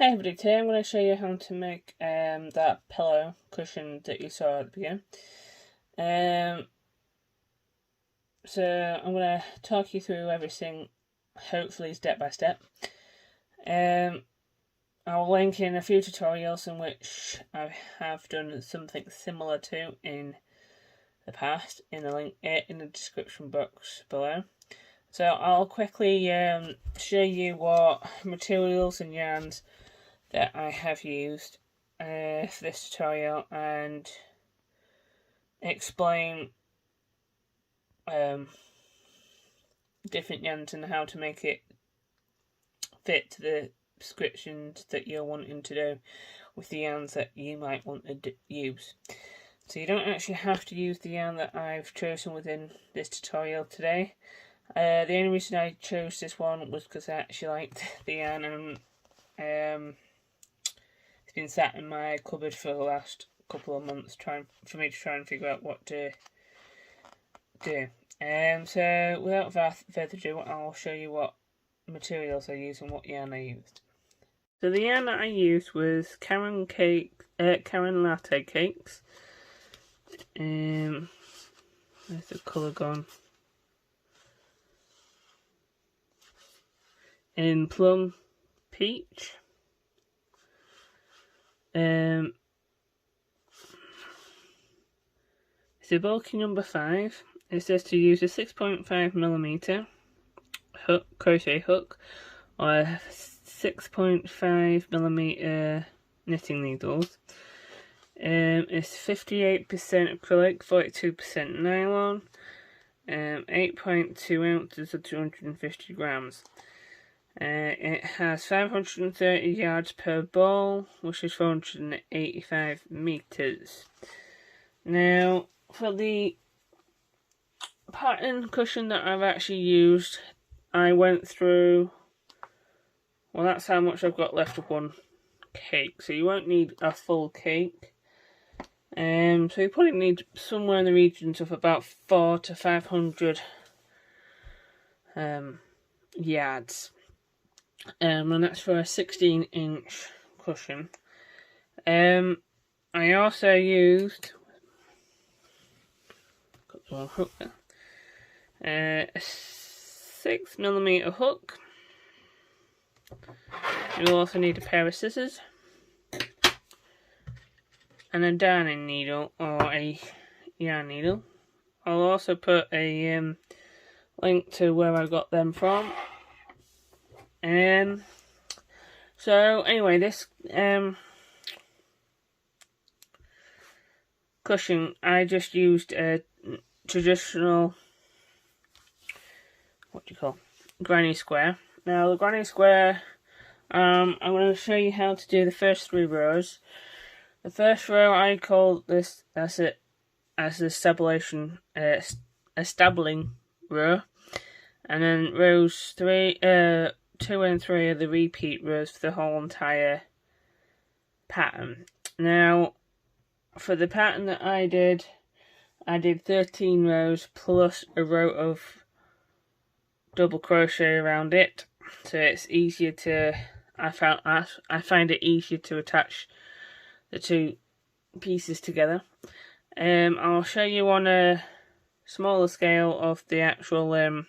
Hey everybody, today I'm going to show you how to make that pillow cushion that you saw at the beginning. So I'm going to talk you through everything, hopefully step by step. I'll link in a few tutorials in which I have done something similar to in the past in the link in the description box below. So I'll quickly show you what materials and yarns that I have used for this tutorial and explain different yarns and how to make it fit to the descriptions that you're wanting to do with the yarns that you might want to use. So you don't actually have to use the yarn that I've chosen within this tutorial today. The only reason I chose this one was because I actually liked the yarn, and it's been sat in my cupboard for the last couple of months for me to try and figure out what to do. So without further ado, I'll show you what materials I used and what yarn I used. So the yarn that I used was Karen Latte Cakes. Where's the colour gone? In Plum Peach. It's a bulky number 5. It says to use a 6.5mm hook, crochet hook, or 6.5mm knitting needles. It's 58% acrylic, 42% nylon, 8.2 ounces of 250 grams. It has 530 yards per ball, which is 485 meters. Now, for the pattern cushion that I've actually used, I went through, well, that's how much I've got left of one cake, so you won't need a full cake. So you probably need somewhere in the regions of about 400 to 500 yards. And that's for a 16-inch cushion. I also used, got the wrong hook there, a 6mm hook. You'll also need a pair of scissors and a darning needle or a yarn needle. I'll also put a link to where I got them from. So anyway, this cushion, I just used a traditional, granny square. Now the granny square, I'm going to show you how to do the first 3 rows. The first row I call this as the stabling row, and then rows 2 and 3 are the repeat rows for the whole entire pattern. Now, for the pattern that I did 13 rows plus a row of double crochet around it, so it's easier to, I find it easier to attach the 2 pieces together. I'll show you on a smaller scale of the actual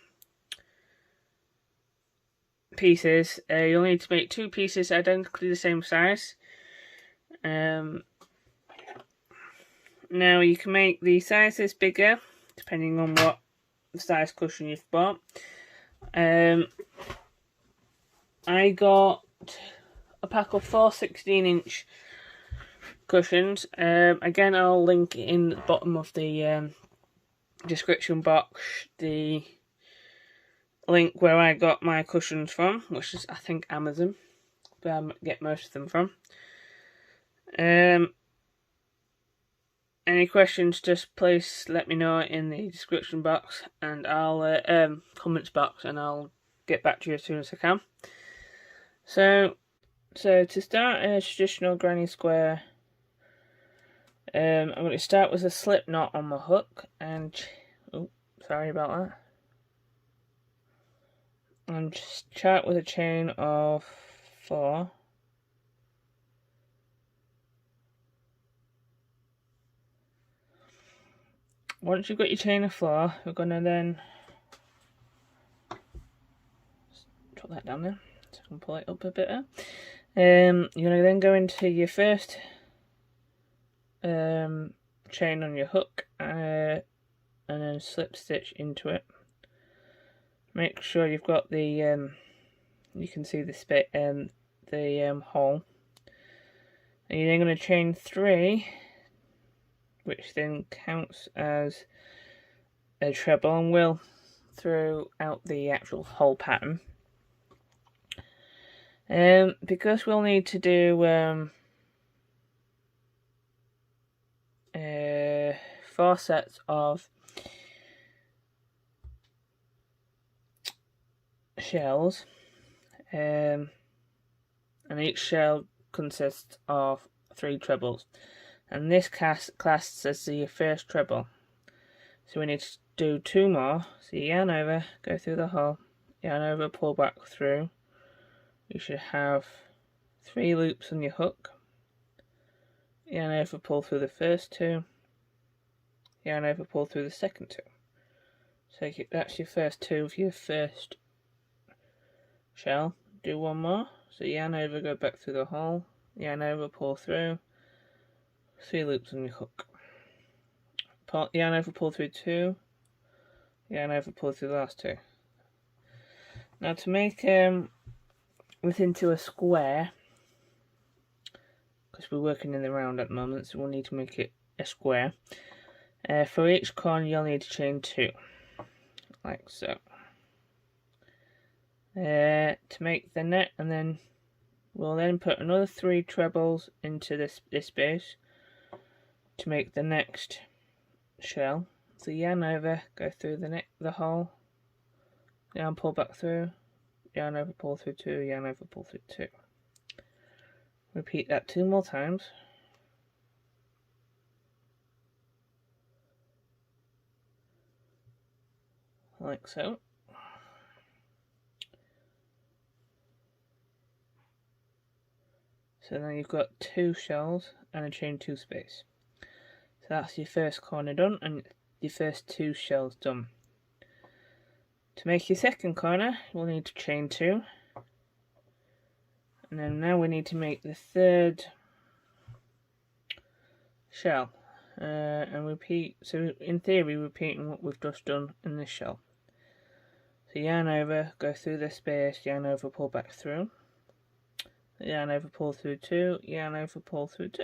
pieces. You'll need to make 2 pieces identically the same size. Now you can make the sizes bigger depending on what size cushion you've bought. I got a pack of 4 16-inch cushions. Again, I'll link in the bottom of the description box the link where I got my cushions from, which is I think Amazon, where I get most of them from. Any questions, just please let me know in the description box, and I'll comments box, and I'll get back to you as soon as I can. So to start a traditional granny square, I'm going to start with a slip knot on my hook, and sorry about that. And just start with a chain of 4, once you've got your chain of 4, we're going to then drop that down there so I can pull it up a bit. You're going to then go into your first chain on your hook and then slip stitch into it. Make sure you've got the you can see the hole, and you're then going to chain 3, which then counts as a treble and will throughout the actual whole pattern. Because we'll need to do 4 sets of shells, and each shell consists of 3 trebles, and this classed as the first treble. So we need to do 2 more. So you yarn over, go through the hole, yarn over, pull back through. You should have 3 loops on your hook. Yarn over, pull through the first 2. Yarn over, pull through the second 2. So that's your first 2 of your first shell. Do 1 more. So yarn over, go back through the hole. Yarn over, pull through. 3 loops on your hook. Yarn over, pull through 2. Yarn over, pull through the last 2. Now to make this into a square, because we're working in the round at the moment, so we'll need to make it a square. For each corner you'll need to chain 2, like so, to make the net, and then we'll then put another 3 trebles into this base to make the next shell. So yarn over, go through the hole, yarn, pull back through, yarn over, pull through 2, yarn over, pull through 2. Repeat that 2 more times. Like so. So then you've got 2 shells and a chain 2 space. So that's your first corner done and your first 2 shells done. To make your second corner, we'll need to chain 2. And then now we need to make the third shell. And repeat, so in theory, repeating what we've just done in this shell. So yarn over, go through the space, yarn over, pull back through. Yarn over, pull through 2, yarn over, pull through 2.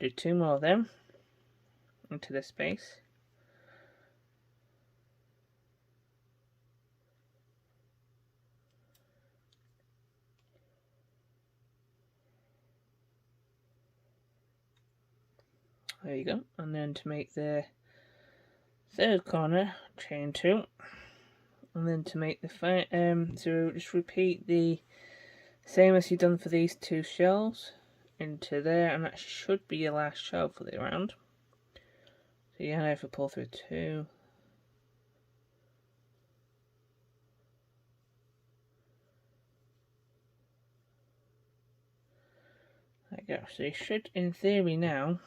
Do 2 more of them into the space. There you go. And then to make the third corner, chain 2. And then to make the so just repeat the same as you've done for these 2 shells into there, and that should be your last shell for the round. So yarn over, pull through 2. There you go. So you should, in theory, now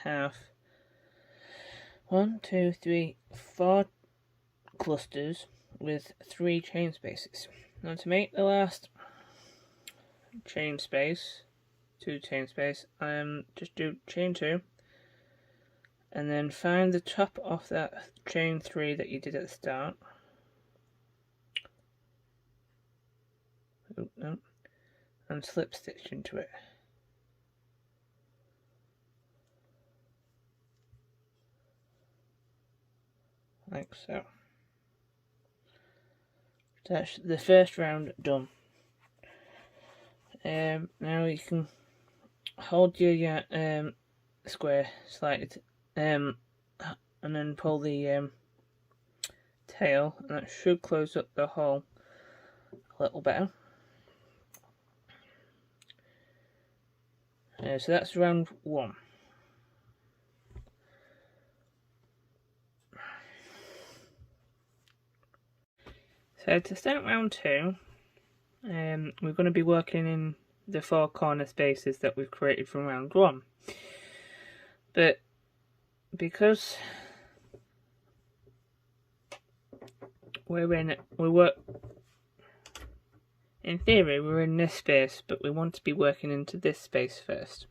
have 1, 2, 3, 4 clusters with 3 chain spaces. Now to make the last chain space, 2 chain space, just do chain 2 and then find the top of that chain 3 that you did at the start. Oh, no. And slip stitch into it. Like so. That's the first round done. Now you can hold your square slightly, and then pull the tail, and that should close up the hole a little better. So that's round 1. So to start round 2, we're going to be working in the 4 corner spaces that we've created from round 1. But because in theory we're in this space, but we want to be working into this space first.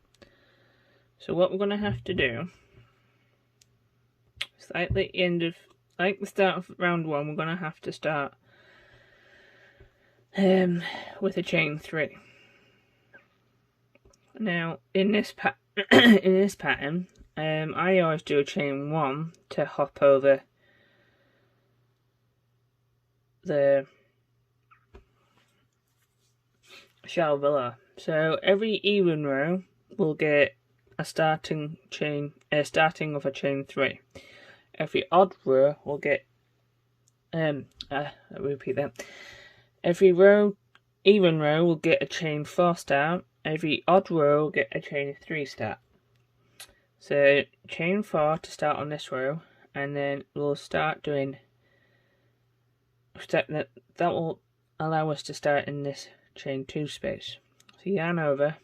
So what we're going to have to do is like the start of round 1, we're going to have to start with a chain 3. Now in this pattern, I always do a chain 1 to hop over the shell below. So every even row will get a starting of a chain 3. Every odd row will get I'll repeat that. Every even row will get a chain 4 start. Every odd row will get a chain 3 start. So chain 4 to start on this row, and then we'll start doing that will allow us to start in this chain 2 space. So yarn over,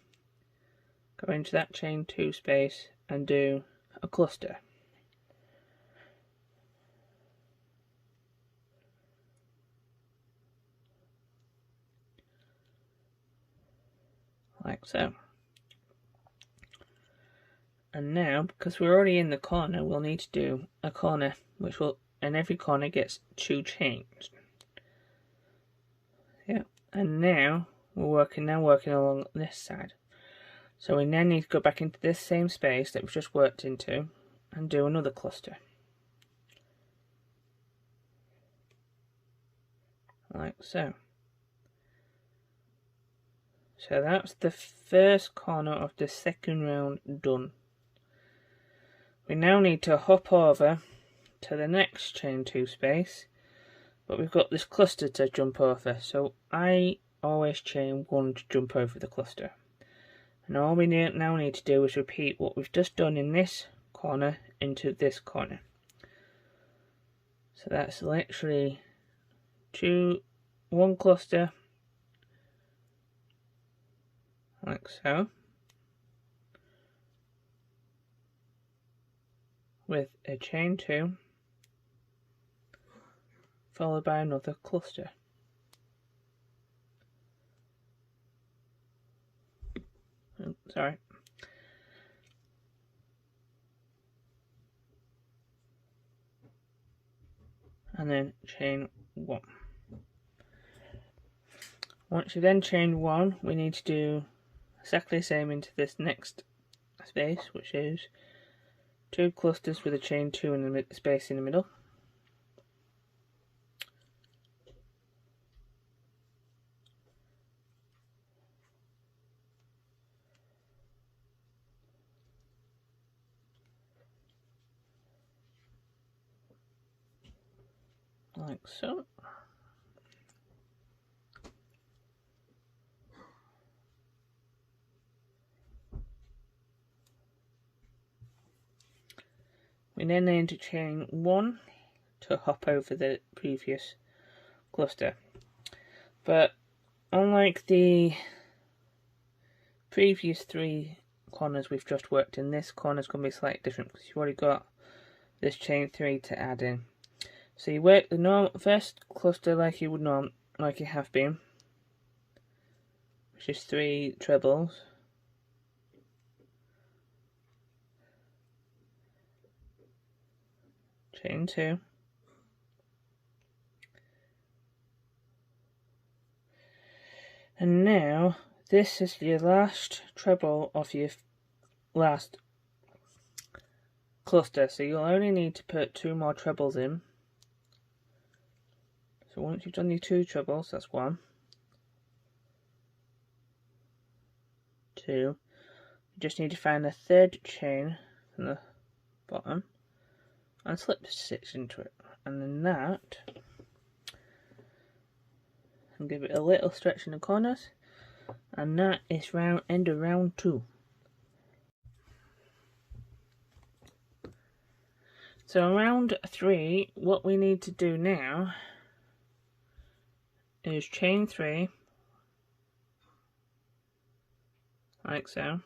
go into that chain 2 space and do a cluster. Like so. And now, because we're already in the corner, we'll need to do a corner, and every corner gets 2 chains. Yeah, and now we're working along this side. So we now need to go back into this same space that we've just worked into and do another cluster. Like so. So that's the first corner of the second round done. We now need to hop over to the next chain 2 space, but we've got this cluster to jump over, so I always chain 1 to jump over the cluster. And all we now need to do is repeat what we've just done in this corner into this corner. So that's literally 1 cluster, like so, with a chain 2 followed by another cluster. Sorry. And then chain 1. Once you then chain 1, we need to do exactly the same into this next space, which is 2 clusters with a chain 2 in the space in the middle. Like so. We then need to chain 1 to hop over the previous cluster. But unlike the previous 3 corners we've just worked in, this corner's going to be slightly different because you've already got this chain 3 to add in. So you work the first cluster like you have been, which is 3 trebles. Chain 2. And now this is your last treble of your last cluster, so you'll only need to put 2 more trebles in. So once you've done your 2 trebles, that's 1, 2. You just need to find the 3rd chain from the bottom and slip stitch into it, and then that, and give it a little stretch in the corners, and that is end of round 2. So round 3, what we need to do now is chain 3, like so,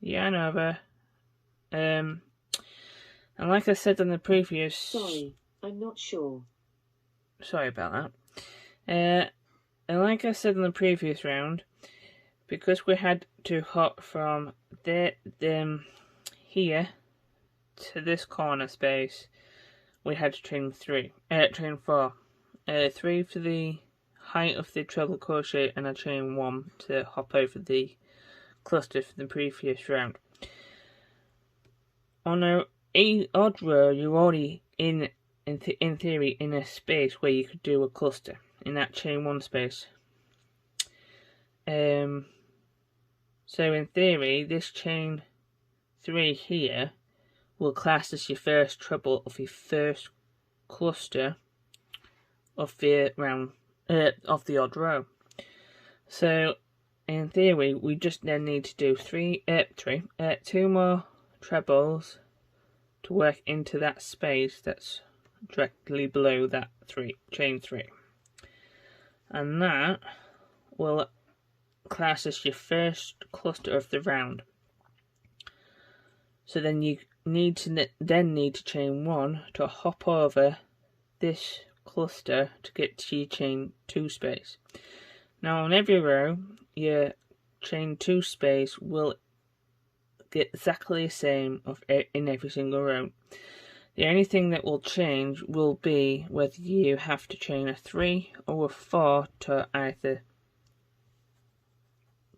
yarn over, And like I said on the previous... Sorry, I'm not sure. Sorry about that. And like I said in the previous round, because we had to hop from here to this corner space, we had to chain 4. 3 for the height of the treble crochet, and a chain 1 to hop over the cluster for the previous round. On a odd row, you're already in theory in a space where you could do a cluster in that chain 1 space. So in theory, this chain 3 here will class as your first treble of your first cluster of the round of the odd row. So in theory, we just then need to do 2 more trebles to work into that space that's directly below that chain 3, and that will class as your first cluster of the round. So then you need to chain 1 to hop over this cluster to get to your chain 2 space. Now on every row, your chain 2 space will get exactly the same in every single row. The only thing that will change will be whether you have to chain a 3 or a 4 to either,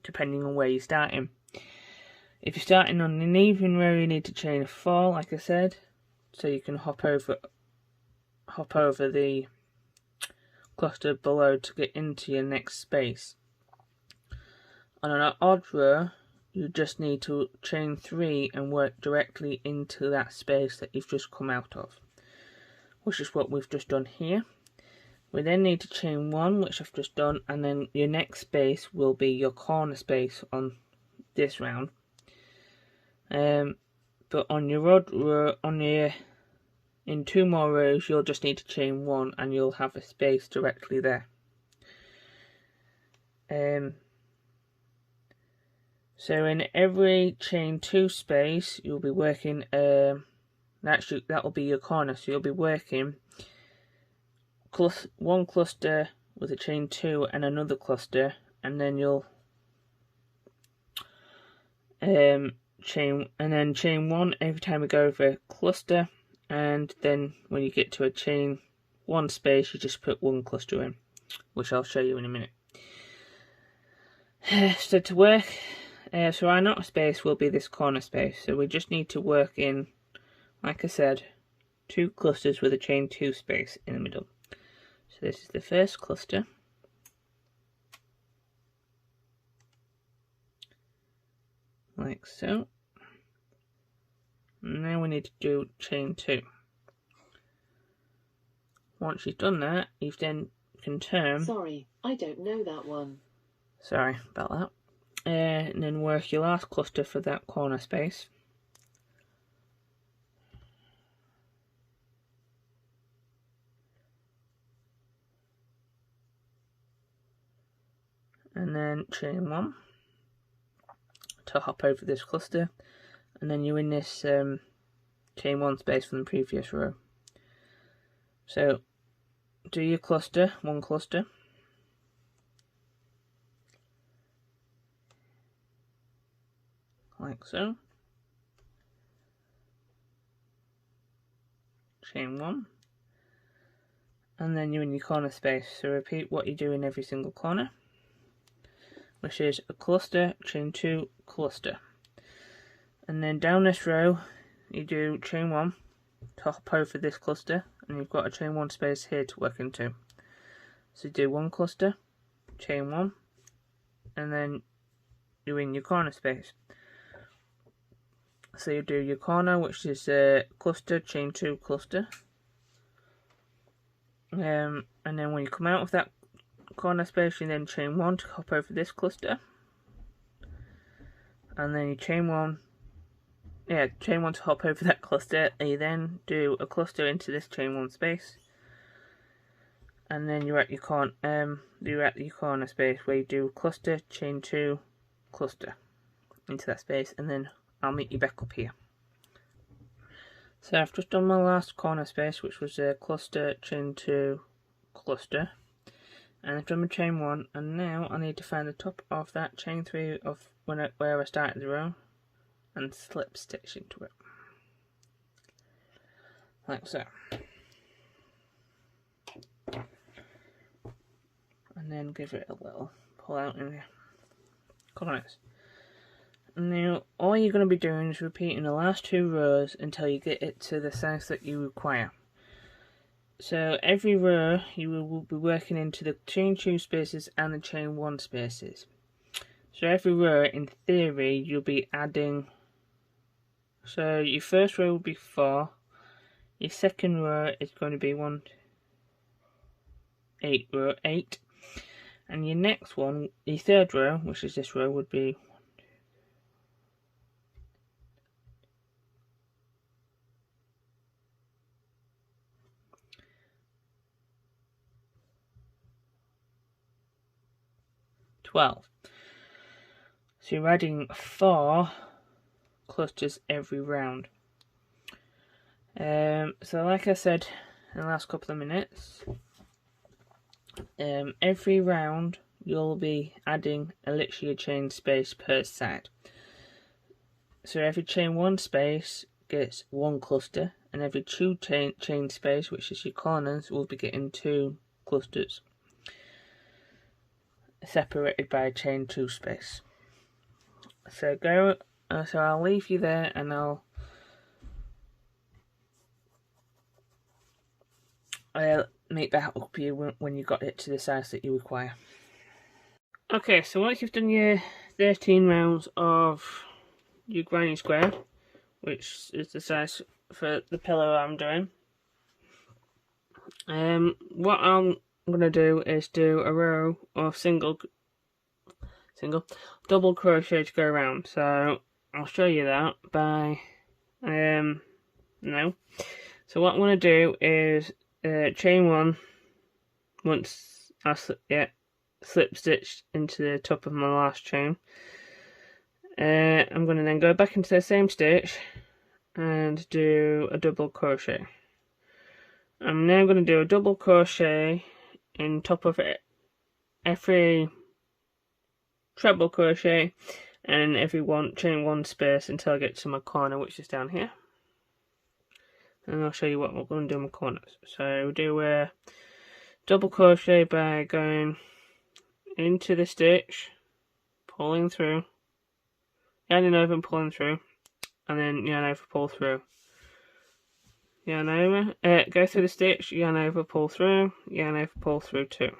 depending on where you're starting. If you're starting on an even row, you need to chain a 4, like I said, so you can hop over the cluster below to get into your next space. On an odd row, you just need to chain 3 and work directly into that space that you've just come out of, which is what we've just done here. We then need to chain 1, which I've just done, and then your next space will be your corner space on this round. But on your odd row, in 2 more rows, you'll just need to chain 1 and you'll have a space directly there. So in every chain 2 space, you'll be working, that will be your corner, so you'll be working one cluster with a chain 2 and another cluster, and then you'll chain 1 every time we go over a cluster, and then when you get to a chain 1 space, you just put 1 cluster in, which I'll show you in a minute. So to work, so our knot space will be this corner space, so we just need to work in, like I said, 2 clusters with a chain 2 space in the middle. So this is the first cluster. Like so. And now we need to do chain 2. Once you've done that, you then can turn. Sorry, I don't know that one. Sorry about that. And then work your last cluster for that corner space. And then chain 1 to hop over this cluster, and then you're in this chain 1 space from the previous row. So do your cluster, 1 cluster, like so, chain 1, and then you're in your corner space. So repeat what you do in every single corner, which is a cluster, chain 2, cluster. And then down this row, you do chain 1 to hop over this cluster, and you've got a chain 1 space here to work into. So you do 1 cluster, chain 1, and then you're in your corner space. So you do your corner, which is cluster, chain 2, cluster. And then when you come out of that corner space, you then chain 1 to hop over this cluster, and then you chain 1 to hop over that cluster, and you then do a cluster into this chain 1 space, and then you're at your corner space where you do cluster, chain 2, cluster into that space, and then I'll meet you back up here. So I've just done my last corner space, which was a cluster chain 2 cluster, and I've done my chain 1, and now I need to find the top of that chain 3 of where I started the row and slip stitch into it, like so, and then give it a little pull out in the corners. Now all you're going to be doing is repeating the last 2 rows until you get it to the size that you require. So every row you will be working into the chain 2 spaces and the chain 1 spaces. So every row, in theory, you'll be adding. So your first row will be 4. Your second row is going to be 8, and your next one, your third row, which is this row, would be 12. So you're adding 4 clusters every round. So like I said in the last couple of minutes, every round you'll be adding literally a chain space per side. So every chain 1 space gets 1 cluster, and every 2 chain space, which is your corners, will be getting 2 clusters, separated by a chain 2 space. So so I'll leave you there, and I'll make that up for you when you got it to the size that you require. Okay, so once you've done your 13 rounds of your granny square, which is the size for the pillow I'm doing, what I'm going to do is do a row of double crochet to go around. So I'll show you that by now. So what I'm going to do is chain 1 once I slip stitched into the top of my last chain. I'm going to then go back into the same stitch and do a double crochet. I'm now going to do a double crochet in top of every treble crochet and every chain 1 space until I get to my corner, which is down here. And I'll show you what we're going to do in my corners. So we do a double crochet by going into the stitch, pulling through, yarning over and pulling through, and then yarn over, pull through, yarn over, go through the stitch, yarn over, pull through, yarn over, pull through too.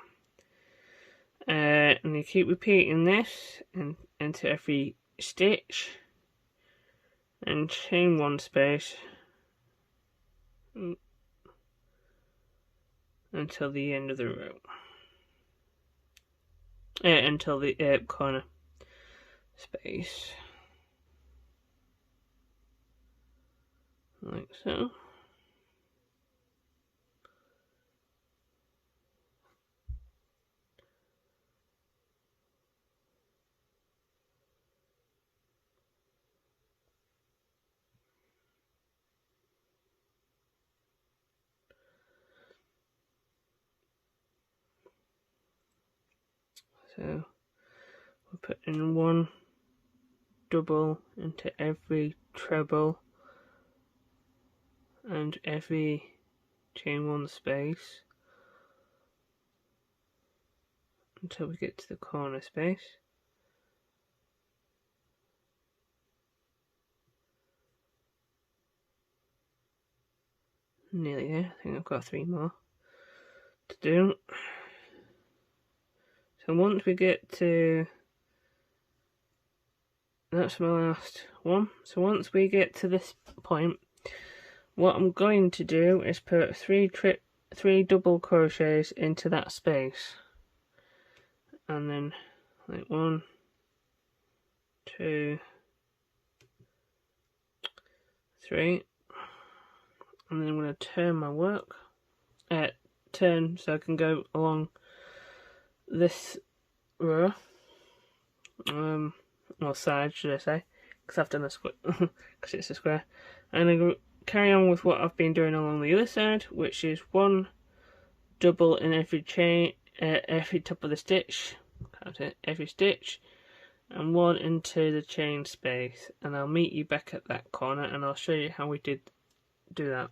And you keep repeating this into every stitch and chain 1 space until the end of the row, until the corner space, like so. So we're putting 1 double into every treble and every chain 1 space until we get to the corner space. Nearly there. I think I've got 3 more to do. So once we get to, that's my last one. So once we get to this point, what I'm going to do is put 3 double crochets into that space, and then like 1, 2, 3, and then I'm going to turn my work, turn so I can go along this row, or side should I say, because I've done a square, because it's a square, and I'm carry on with what I've been doing along the other side, which is 1 double in every chain, every top of the stitch, every stitch, and 1 into the chain space, and I'll meet you back at that corner and I'll show you how we did do that.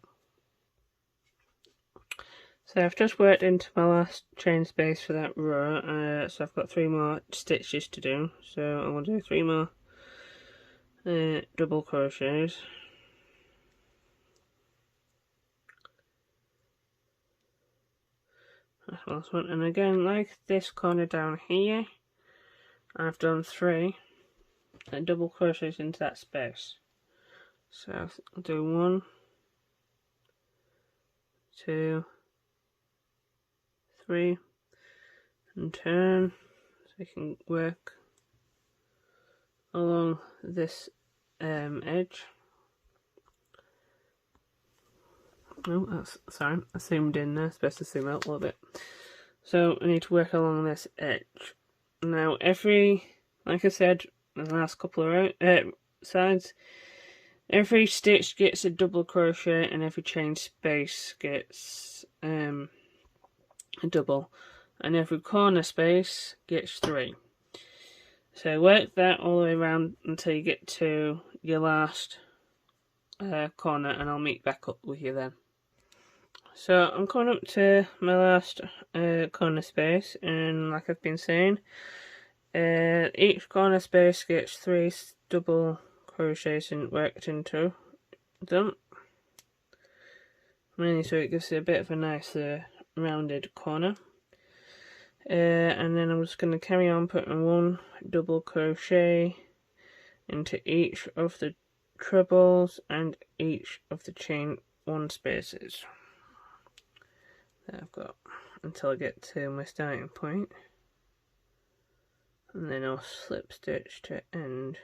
So I've just worked into my last chain space for that row, so I've got 3 more stitches to do, so I'm going to do 3 more double crochets. That's the last one, and again, like this corner down here, I've done 3 double crochets into that space. So I'll do 1, 2, 3, and turn, so you can work along this edge. Oh, that's sorry, I zoomed in there. It's best to zoom out a little bit. So I need to work along this edge. Now, like I said in the last couple of sides, every stitch gets a double crochet, and every chain space gets a double, and every corner space gets 3. So work that all the way around until you get to your last corner, and I'll meet back up with you then. So I'm coming up to my last corner space, and like I've been saying, each corner space gets 3 double crochets worked into them, mainly so it gives it a bit of a nicer rounded corner. And then I'm just going to carry on putting 1 double crochet into each of the trebles and each of the chain 1 spaces that I've got until I get to my starting point, and then I'll slip stitch to end.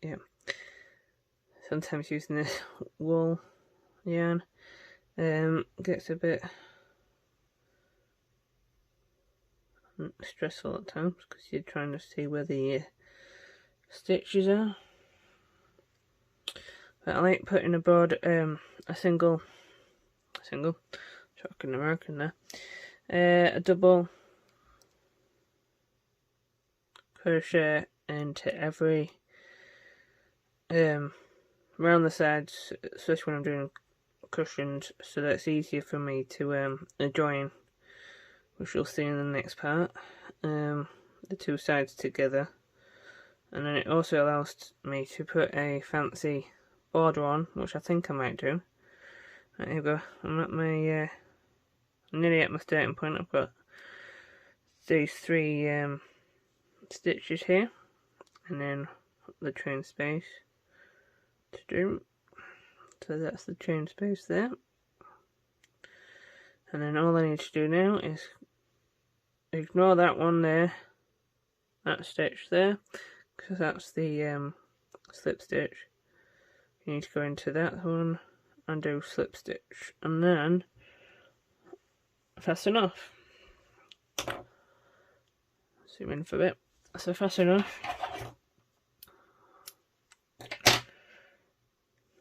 Yeah, sometimes using this wool yarn gets a bit stressful at times because you're trying to see where the stitches are. But I like putting aboard a single, talking American there, a double crochet into every around the sides, especially when I'm doing cushions, so that it's easier for me to join, which you'll see in the next part, the 2 sides together. And then it also allows me to put a fancy border on, which I think I might do. Right, here we go. I'm at my nearly at my starting point. I've got these 3 stitches here, and then the chain space to do. So that's the chain space there. And then all I need to do now is ignore that one there, that stitch there, because that's the slip stitch. You need to go into that one and do slip stitch, and then fasten off. Zoom in for a bit. So fasten off.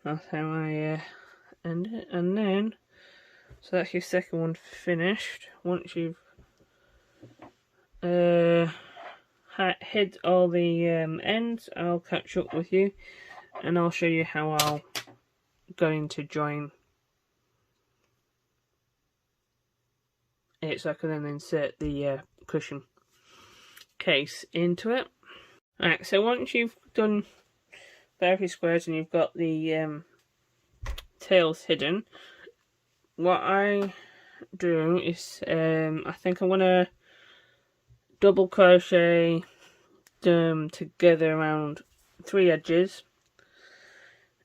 That's how I end it, and then so that's your second one finished. Once you've hid all the ends, I'll catch up with you, and I'll show you how I'll going to join it, so I can then insert the cushion case into it. Right, so once you've done various squares and you've got the tails hidden, what I do is I think I'm going to double crochet them together around 3 edges,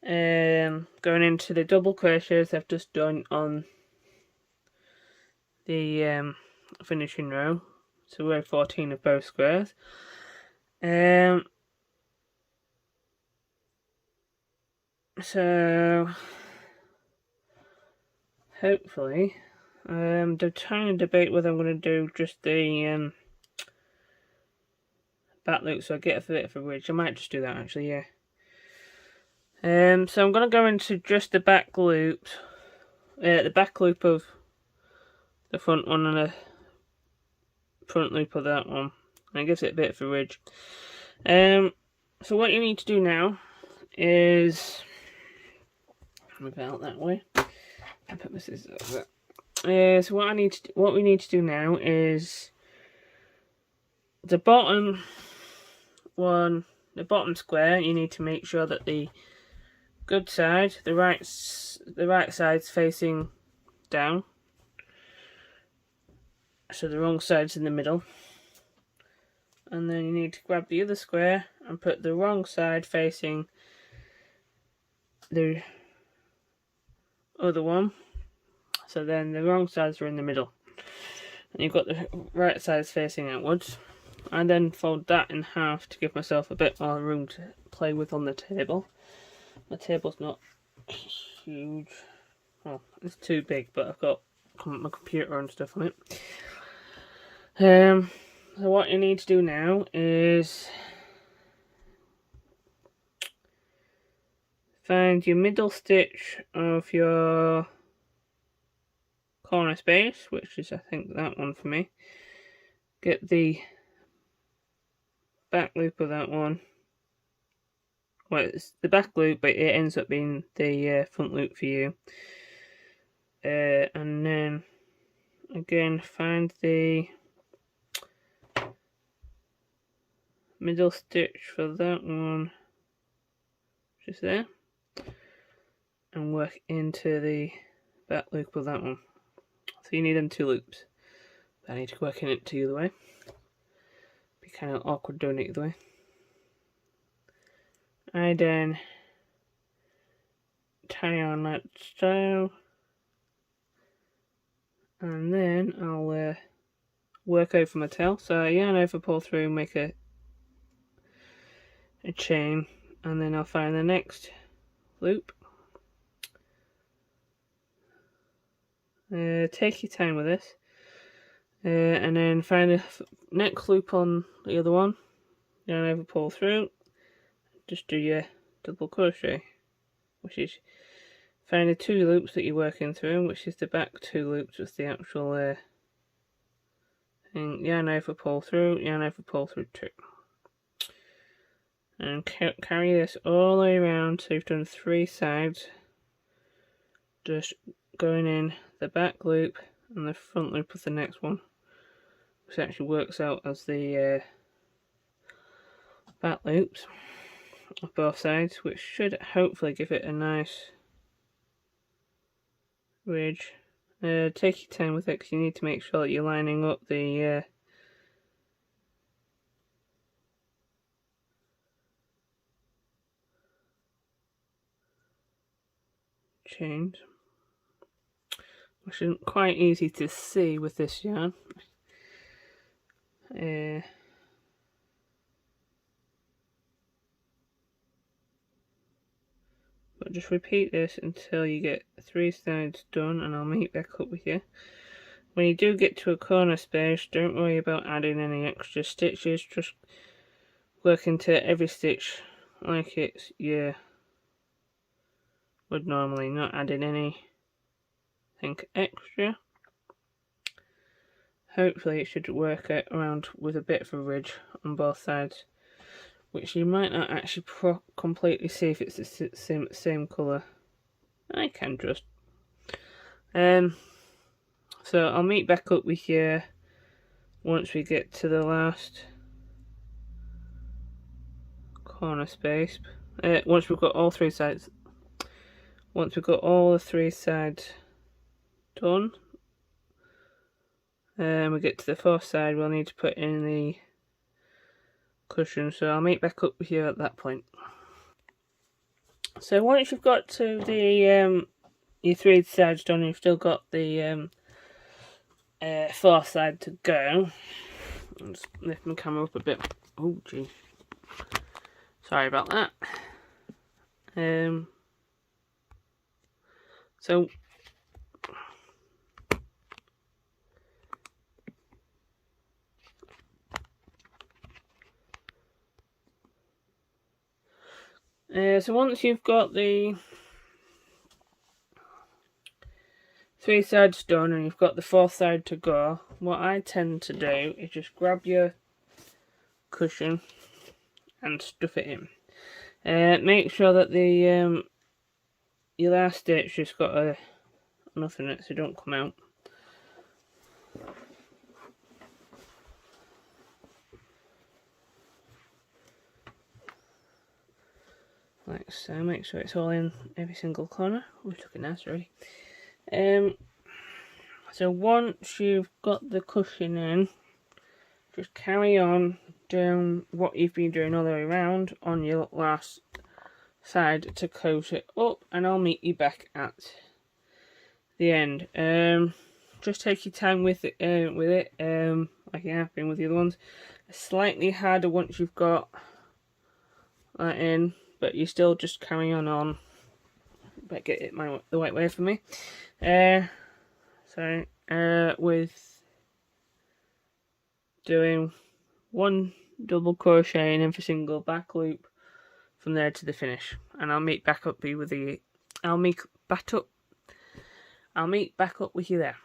going into the double crochets I've just done on the finishing row, so row 14 of both squares. So hopefully, I'm trying to debate whether I'm going to do just the back loop so I get a bit of a ridge. I might just do that actually, yeah. So I'm going to go into just the back loop, the back loop of the front one and the front loop of that one, and it gives it a bit of a ridge. So what you need to do now is move out that way. I put my scissors over there. So what we need to do now is the bottom one, the bottom square. You need to make sure that the good side, the right side's facing down, so the wrong side's in the middle. And then you need to grab the other square and put the wrong side facing the other one. So then the wrong sides are in the middle. And you've got the right sides facing outwards. I then fold that in half to give myself a bit more room to play with on the table. My table's not huge. Well, it's too big, but I've got my computer and stuff on it. So what you need to do now is find your middle stitch of your corner space, which is I think that one for me. Get the back loop of that one. Well, it's the back loop, but it ends up being the front loop for you. And then again find the middle stitch for that one, just there, and work into the back loop of that one. So you need them 2 loops. I need to work in it the other way. Be kind of awkward doing it either way. I then tie on that style, and then I'll work over my tail. So yarn over, pull through, make a chain, and then I'll find the next loop. Take your time with this, and then find the next loop on the other one. Yarn over, pull through, just do your double crochet, which is find the 2 loops that you're working through, which is the back 2 loops with the actual thing. Yarn over, pull through, yarn over, pull through 2. And carry this all the way around, so you've done 3 sides, just going in the back loop and the front loop of the next one, which actually works out as the back loops of both sides, which should hopefully give it a nice ridge. Take your time with it, because you need to make sure that you're lining up the chains, which isn't quite easy to see with this yarn. But just repeat this until you get 3 sides done, and I'll meet back up with you. When you do get to a corner space, don't worry about adding any extra stitches, just work into every stitch like it's you would normally, not adding anything extra. Hopefully it should work out around with a bit of a ridge on both sides, which you might not actually completely see if it's the same colour. I can just. So I'll meet back up with you once we get to the last corner space. Once we've got all 3 sides. Once we've got all the 3 sides done, we get to the 4th side, we'll need to put in the cushion. So I'll meet back up with you at that point. So once you've got to the your 3 sides done, you've still got the 4th side to go. I'll just lift my camera up a bit. Oh gee, sorry about that. So So once you've got the 3 sides done and you've got the 4th side to go, what I tend to do is just grab your cushion and stuff it in. Make sure that the your last stitch just got nothing in it, so don't come out. Like so, make sure it's all in every single corner. Oh, it's looking nice, really. So once you've got the cushion in, just carry on doing what you've been doing all the way around on your last side to coat it up, and I'll meet you back at the end. Just take your time with it, like you have been with the other ones. It's slightly harder once you've got that in, but you still just carry on. Better get it the right way for me. With doing 1 double crochet in every single back loop from there to the finish, and I'll meet back up with you. I'll meet back up with you there.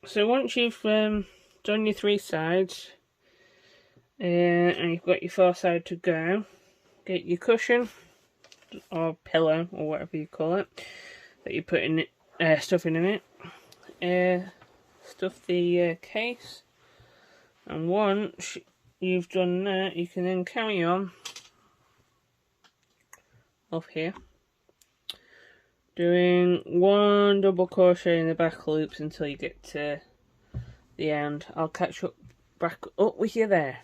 So once you've done your 3 sides and you've got your 4th side to go, get your cushion or pillow or whatever you call it that you're putting stuffing in it. Stuff the case, and once you've done that, you can then carry on off here, doing 1 double crochet in the back loops until you get to the end. I'll catch up back up with you there.